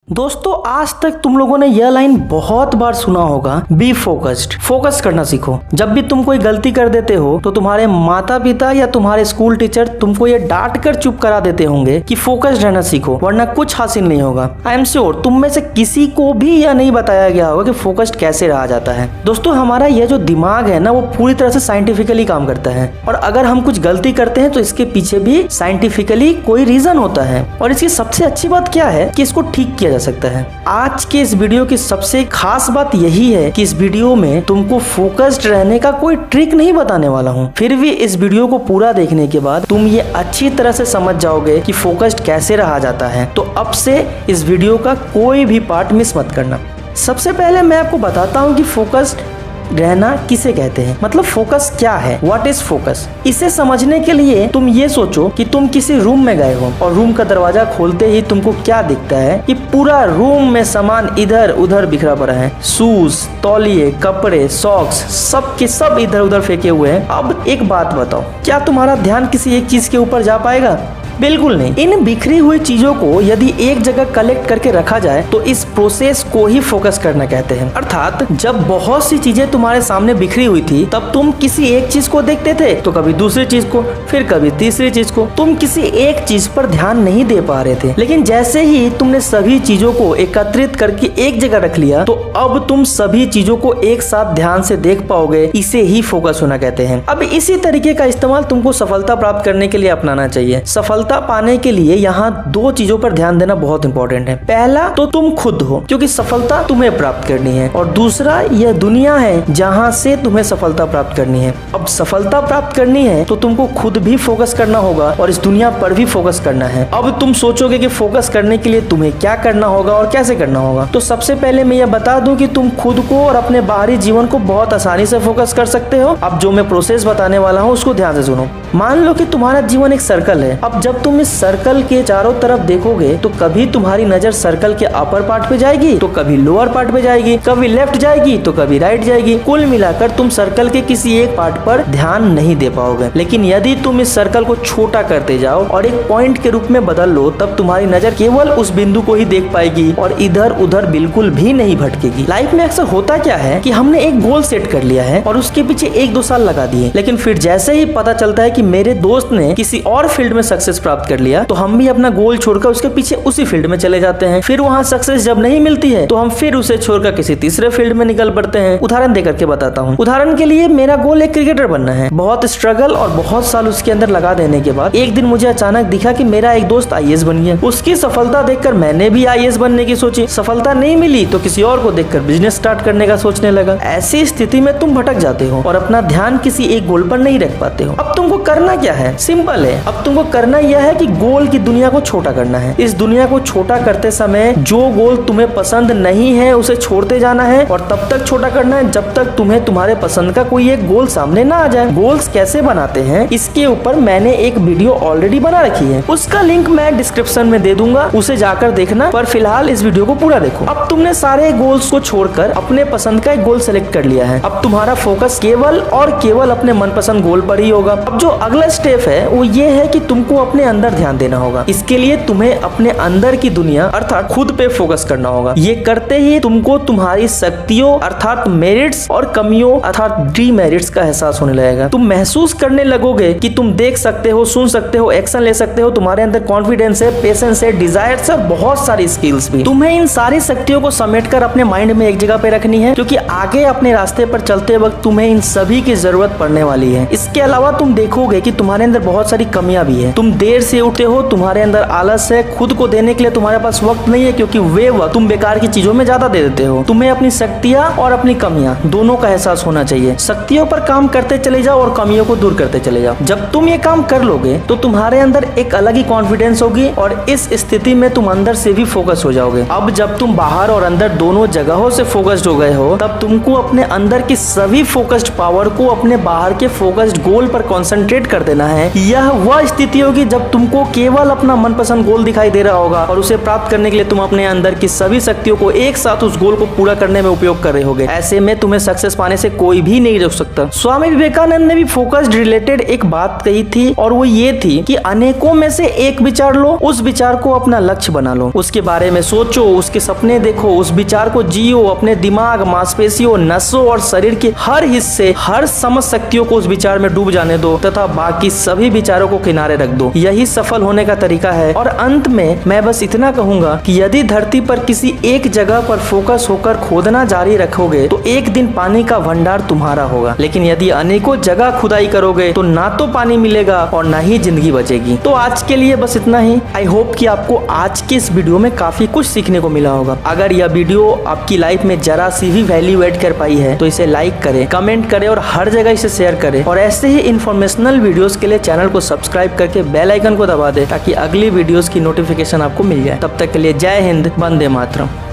दोस्तों आज तक तुम लोगों ने यह लाइन बहुत बार सुना होगा, बी फोकस्ड। फोकस करना सीखो। जब भी तुम कोई गलती कर देते हो तो तुम्हारे माता पिता या तुम्हारे स्कूल टीचर तुमको ये डांट कर चुप करा देते होंगे कि फोकस्ड रहना सीखो वरना कुछ हासिल नहीं होगा। आई एम श्योर तुम में से किसी को भी यह नहीं बताया गया होगा कि फोकस्ड कैसे रहा जाता है। दोस्तों हमारा यह जो दिमाग है ना, वो पूरी तरह से साइंटिफिकली काम करता है और अगर हम कुछ गलती करते हैं तो इसके पीछे भी साइंटिफिकली कोई रीजन होता है। और इसकी सबसे अच्छी बात क्या है कि इसको ठीक किया सकता है। आज के इस वीडियो की सबसे खास बात यही है कि इस वीडियो में तुमको फोकस्ड रहने का कोई ट्रिक नहीं बताने वाला हूँ। फिर भी इस वीडियो को पूरा देखने के बाद तुम ये अच्छी तरह से समझ जाओगे कि फोकस्ड कैसे रहा जाता है। तो अब से इस वीडियो का कोई भी पार्ट मिस मत करना। सबसे पहले मैं आपको बताता हूँ कि फोकस्ड रहना किसे कहते हैं, मतलब फोकस क्या है, व्हाट इज फोकस। इसे समझने के लिए तुम ये सोचो कि तुम किसी रूम में गए हो और रूम का दरवाजा खोलते ही तुमको क्या दिखता है कि पूरा रूम में सामान इधर उधर बिखरा पड़ा है। शूज, तौलिए, कपड़े, सॉक्स सब के सब इधर उधर फेंके हुए हैं। अब एक बात बताओ, क्या तुम्हारा ध्यान किसी एक चीज के ऊपर जा पाएगा? बिल्कुल नहीं। इन बिखरी हुई चीजों को यदि एक जगह कलेक्ट करके रखा जाए तो इस प्रोसेस को ही फोकस करना कहते हैं। अर्थात जब बहुत सी चीजें तुम्हारे सामने बिखरी हुई थी तब तुम किसी एक चीज को देखते थे तो कभी दूसरी चीज को, फिर कभी तीसरी चीज को। तुम किसी एक चीज पर ध्यान नहीं दे पा रहे थे, लेकिन जैसे ही तुमने सभी चीजों को एकत्रित करके एक जगह रख लिया तो अब तुम सभी चीजों को एक साथ ध्यान से देख पाओगे। इसे ही फोकस होना कहते हैं। अब इसी तरीके का इस्तेमाल तुमको सफलता प्राप्त करने के लिए अपनाना चाहिए। सफलता पाने के लिए यहाँ दो चीजों पर ध्यान देना बहुत इंपॉर्टेंट है। पहला तो तुम खुद हो, क्योंकि सफलता तुम्हें प्राप्त करनी है, और दूसरा यह दुनिया है जहाँ से तुम्हें सफलता प्राप्त करनी है। अब सफलता प्राप्त करनी है तो तुमको खुद भी फोकस करना होगा और इस दुनिया पर भी फोकस करना है। अब तुम सोचोगे कि फोकस करने के लिए तुम्हें क्या करना होगा और कैसे करना होगा। तो सबसे पहले मैं यह बता दूं कि तुम खुद को और अपने बाहरी जीवन को बहुत आसानी से फोकस कर सकते हो। अब जो मैं प्रोसेस बताने वाला हूँ उसको ध्यान से सुनो। मान लो कि तुम्हारा जीवन एक सर्कल है। अब जब तुम इस सर्कल के चारों तरफ देखोगे तो कभी तुम्हारी नजर सर्कल के अपर पार्ट पे जाएगी तो कभी लोअर पार्ट पे जाएगी, कभी लेफ्ट जाएगी तो कभी राइट जाएगी। कुल मिलाकर तुम सर्कल के किसी एक पार्ट पर ध्यान नहीं दे पाओगे। लेकिन यदि तुम इस सर्कल को छोटा करते जाओ और एक पॉइंट के रूप में बदल लो तब तुम्हारी नजर केवल उस बिंदु को ही देख पाएगी और इधर उधर बिल्कुल भी नहीं भटकेगी। लाइफ में अक्सर होता क्या है कि हमने एक गोल सेट कर लिया है और उसके पीछे 1-2 साल लगा दिए, लेकिन फिर जैसे ही पता चलता है कि मेरे दोस्त ने किसी और फील्ड में सक्सेस प्राप्त कर लिया तो हम भी अपना गोल छोड़कर उसके पीछे उसी फील्ड में चले जाते हैं। फिर वहाँ सक्सेस जब नहीं मिलती है तो हम फिर उसे छोड़कर किसी तीसरे फील्ड में निकल पड़ते हैं। उदाहरण देकर के बताता हूँ। उदाहरण के लिए मेरा गोल एक क्रिकेटर बनना है। बहुत स्ट्रगल और बहुत साल उसके अंदर लगा देने के बाद एक दिन मुझे अचानक दिखा कि मेरा एक दोस्त आईएएस बन गया। उसकी सफलता देखकर मैंने भी आईएएस बनने की सोची। सफलता नहीं मिली तो किसी और को देखकर बिजनेस स्टार्ट करने का सोचने लगा। ऐसी स्थिति में तुम भटक जाते हो और अपना ध्यान किसी एक गोल पर नहीं रख पाते हो। अब तुमको करना क्या है? सिंपल है। अब तुमको करना यह है कि गोल की दुनिया को छोटा करना है। इस दुनिया को छोटा करते समय जो गोल तुम्हें पसंद नहीं है उसे छोड़ते जाना है और तब तक छोटा करना है जब तक तुम्हें तुम्हारे पसंद का कोई एक गोल सामने ना आ जाए। गोल्स कैसे बनाते हैं इसके ऊपर मैंने एक वीडियो ऑलरेडी बना रखी है, उसका लिंक मैं डिस्क्रिप्शन में दे दूंगा, उसे जाकर देखना। पर फिलहाल इस वीडियो को पूरा देखो। अब तुमने सारे गोल्स को छोड़कर अपने पसंद का एक गोल सेलेक्ट कर लिया है। अब तुम्हारा फोकस केवल और केवल अपने मनपसंद गोल पर ही होगा। अब जो अगला स्टेप है वो ये है कि तुमको अपने अंदर ध्यान देना होगा। इसके लिए तुम्हें अपने अंदर की दुनिया अर्थात खुद पे फोकस करना होगा। ये करते ही तुमको तुम्हारी शक्तियों अर्थात मेरिट्स और कमियों अर्थात डीमेरिट्स का एहसास होने लगेगा। तुम महसूस करने लगोगे कि तुम देख सकते हो, सुन सकते हो, एक्शन ले सकते हो। तुम्हारे अंदर कॉन्फिडेंस है, पेशेंस है, डिजायर्स है, बहुत सारी स्किल्स भी। तुम्हें इन सारी शक्तियों को समेटकर अपने माइंड में एक जगह पे रखनी है, क्योंकि आगे अपने रास्ते पर चलते वक्त तुम्हें इन सभी की जरूरत पड़ने वाली है। इसके अलावा तुम देखोगे कि तुम्हारे अंदर बहुत सारी कमियां भी है। तुम देर से उठते हो, तुम्हारे अंदर आलस है, खुद को देने के लिए तुम्हारे पास वक्त नहीं है, क्योंकि वे वक्त तुम बेकार की चीजों में ज्यादा दे देते हो। तुम्हें अपनी शक्तियां और अपनी कमियां दोनों का एहसास होना चाहिए। शक्तियों पर काम करते चले जाओ और कमियों को दूर करते चले जाओ। जब तुम ये काम कर लोगे तो तुम्हारे अंदर एक अलग ही कॉन्फिडेंस होगी और इस स्थिति में तुम अंदर से भी फोकस हो जाओगे। अब जब तुम बाहर और अंदर दोनों जगहों से फोकस्ड हो गए हो तब तुमको अपने अंदर की सभी फोकस्ड पावर को अपने बाहर के फोकस्ड गोल पर कॉन्सेंट्रेट कर देना है। यह वह स्थिति होगी जब जब तुमको केवल अपना मनपसंद गोल दिखाई दे रहा होगा और उसे प्राप्त करने के लिए तुम अपने अंदर की सभी शक्तियों को एक साथ उस गोल को पूरा करने में उपयोग कर रहे होगे, ऐसे में तुम्हें सक्सेस पाने से कोई भी नहीं रोक सकता। स्वामी विवेकानंद ने भी फोकस्ड रिलेटेड एक बात कही थी और वो ये थी कि अनेकों में से एक विचार लो, उस विचार को अपना लक्ष्य बना लो, उसके बारे में सोचो, उसके सपने देखो, उस विचार को जियो, अपने दिमाग, मांसपेशियों, नसों और शरीर के हर हिस्से, हर समझ शक्तियों को उस विचार में डूब जाने दो तथा बाकी सभी विचारों को किनारे रख दो। यही सफल होने का तरीका है। और अंत में मैं बस इतना कहूंगा कि यदि धरती पर किसी एक जगह पर फोकस होकर खोदना जारी रखोगे तो एक दिन पानी का भंडार तुम्हारा होगा, लेकिन यदि अनेकों जगह खुदाई करोगे तो ना तो पानी मिलेगा और ना ही जिंदगी बचेगी। तो आज के लिए बस इतना ही। आई होप कि आपको आज के इस वीडियो में काफी कुछ सीखने को मिला होगा। अगर यह वीडियो आपकी लाइफ में जरा सी भी वैल्यू ऐड कर पाई है तो इसे लाइक करें, कमेंट करें और हर जगह इसे शेयर करें। और ऐसे ही इन्फॉर्मेशनल वीडियोस के लिए चैनल को सब्सक्राइब करके बेल आइकन को दबा दें ताकि अगली वीडियोस की नोटिफिकेशन आपको मिल जाए। तब तक के लिए जय हिंद, वंदे मातरम।